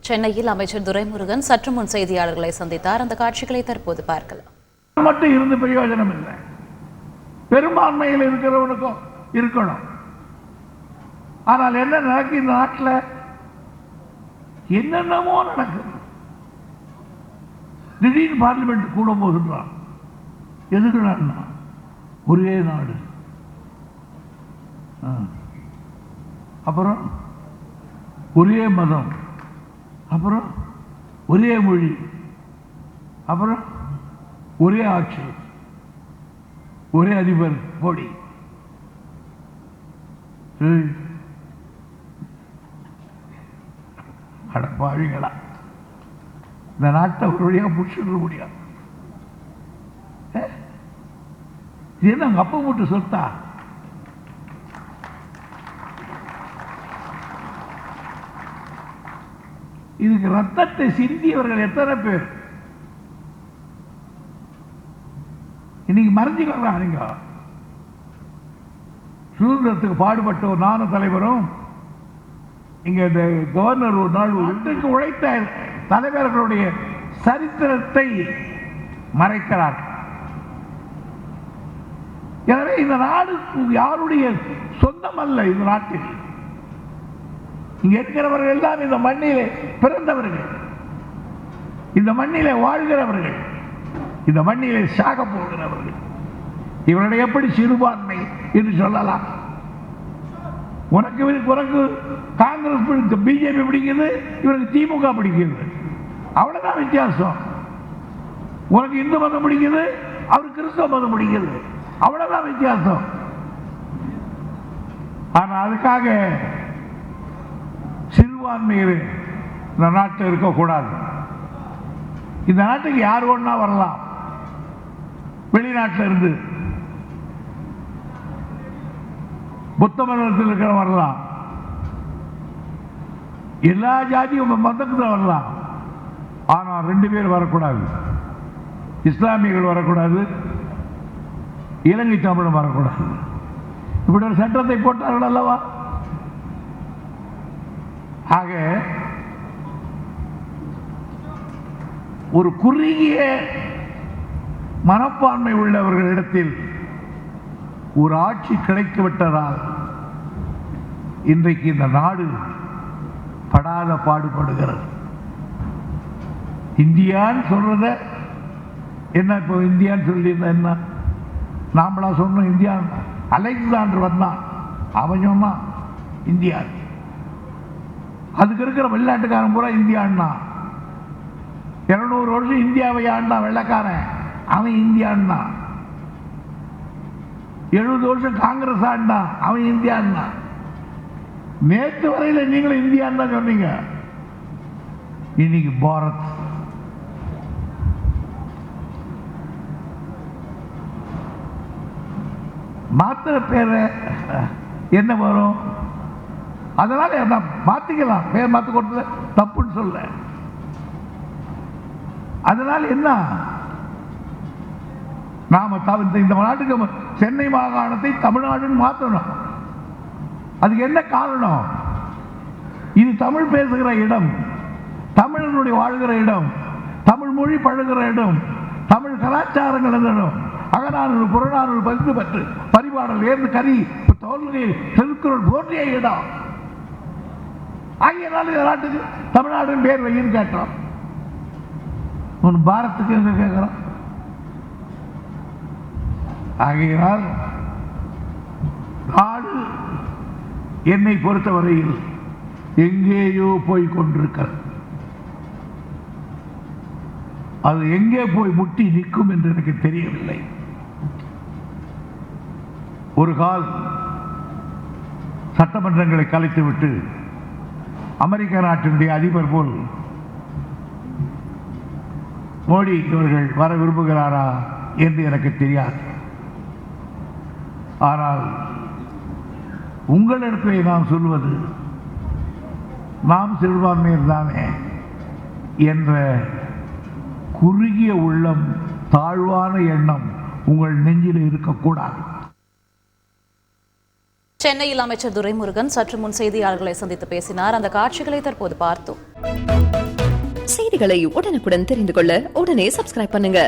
சென்னையில் அமைச்சர் துரைமுருகன் சற்று முன் செய்தியாளர்களை சந்தித்தார். அந்த காட்சிகளை தற்போது பார்க்கலாம். மட்டும் இருந்து பிரயோஜனம் இல்லை, பெரும்பான்மையில் இருக்கிறவனுக்கும் இருக்கணும். ஆனால் என்ன நடக்கு, இந்த நாட்டில் என்னென்னமோ நடக்குது. திடீர்னு பார்லிமெண்ட் கூட போகின்றான். எதுக்குன்னா ஒரே நாடு, அப்புறம் ஒரே மதம், அப்புறம் ஒரே மொழி, அப்புறம் ஒரே ஆட்சி, ஒரே அதிபர் மோடி. அடப்பாவிங்களா, இந்த நாட்டை ஒரு வழியாக பிடிச்சிட முடியாது. இது என்ன அப்பா மூட்டு சொத்தா? இதுக்கு ரத்தத்தை சிந்தியவர்கள் எத்தனை பேர் இன்னைக்கு மறைஞ்சு கொள்றாங்க. சுதந்திரத்துக்கு பாடுபட்டோர் நானும் தலைவரும் இங்க இந்த கவர்னர் ஒரு நாள் வீட்டுக்கு உழைத்த தலைவர்களுடைய சரித்திரத்தை மறைக்கிறார். எனவே இந்த நாடு யாருடைய சொந்தம் அல்ல. இந்த நாட்டில் இங்க இருக்கிறவர்கள் எல்லாம் இந்த மண்ணிலே பிறந்தவர்கள், இந்த மண்ணிலே வாழ்கிறவர்கள், இந்த மண்ணிலே சாக போகிறவர்கள். இவர்களை எப்படி சிறுபான்மை என்று சொல்லலாம்? உனக்கு காங்கிரஸ் பிஜேபி பிடிக்குது, இவருக்கு திமுக பிடிக்குது, அவ்வளவுதான் வித்தியாசம். உனக்கு இந்து மதம் பிடிக்குது, அவருக்கு கிறிஸ்தவ மதம் பிடிக்குது, அவ்வளவுதான் வித்தியாசம். ஆனா அதுக்காக சிறுபான்மையில் இந்த நாட்டில் இருக்கக்கூடாது. இந்த நாட்டுக்கு யார் ஒன்றா வரலாம், வெளிநாட்டில் இருந்து புத்த மதத்தில் இருக்கிற வரலாம், எல்லா ஜாதியும் மதத்தில் வரலாம். ஆனால் 2 பேர் வரக்கூடாது. இஸ்லாமியர்கள் வரக்கூடாது, இலங்கை தமிழன் வரக்கூடாது. இப்படி ஒரு சட்டத்தை போட்டார்கள் அல்லவா? ஆக ஒரு குறுகிய மனப்பான்மை உள்ளவர்களிடத்தில் ஒரு ஆட்சி கிடைத்துவிட்டதால் இன்றைக்கு இந்த நாடு படாத பாடுபடுகிறது. இந்தியான்னு சொல்றத என்ன, இப்போ இந்தியான்னு சொல்லியிருந்தா என்ன? நாமளா சொன்னோம் இந்தியா? அலெக்சாண்டர் வந்தான், அவன் சொன்னான் இந்தியா. அதுக்கு இருக்கிற வெளிநாட்டுக்காரன் பூரா இந்தியான்னா. 200 வருஷம் இந்தியாவை ஆண்டான் வெள்ளக்காரன், அவன் இந்தியான்னா. 70 வருஷம் காங்கிரஸ் ஆண்டான், அவன் இந்தியான்னா. நேற்று வரையில நீங்களும் இந்தியான்னு தான் சொன்னீங்க. இன்னைக்கு பாரத். மாத்திர பேரை என்ன வரும்? அதனால மாத்திக்கலாம், பேர் மாத்த கொடுத்தது தப்புன்னு சொல்ல. அதனால என்ன, நாம இந்த நாட்டுக்கு சென்னை மாகாணத்தை தமிழ்நாடுன்னு மாற்றணும். அதுக்கு என்ன காரணம்? இது தமிழ் பேசுகிற இடம், தமிழனுடைய வாழ்கிற இடம், தமிழ் மொழி பழகிற இடம், தமிழ் கலாச்சாரங்கள் இடம், அகநானூறு புறநானூறு பதித்து பெற்று பரிபாடல் ஏர்ந்து கறி தோல்வி திருக்குறள் போன்றிய இடம். ஆகியனால இந்த நாட்டுக்கு தமிழ்நாடு பேர் வையின்னு கேட்டோம். பாரத்துக்கு எங்க கேட்கிறோம்? ஆகையினால் நாடு என்னை பொறுத்தவரையில் எங்கேயோ போய் கொண்டிருக்கிறது. அது எங்கே போய் முட்டி நிற்கும் என்று எனக்கு தெரியவில்லை. ஒரு கால் சட்டமன்றங்களை கலைத்துவிட்டு அமெரிக்க நாட்டினுடைய அதிபர் போல் மோடி இவர்கள் வர விரும்புகிறாரா என்று எனக்கு தெரியாது. ஆனால் உங்களிடத்திலே நாம் சொல்வது, நாம் சிறுபான்மையர் தானே என்ற குறுகிய உள்ளம், தாழ்வான எண்ணம் உங்கள் நெஞ்சில் இருக்கக்கூடாது. சென்னையில் அமைச்சர் துரைமுருகன் சற்று முன் செய்தியாளர்களை சந்தித்து பேசினார். அந்த காட்சிகளை தற்போது பார்த்தோம். செய்திகளை உடனுக்குடன் தெரிந்து கொள்ள உடனே சப்ஸ்கிரைப் பண்ணுங்க.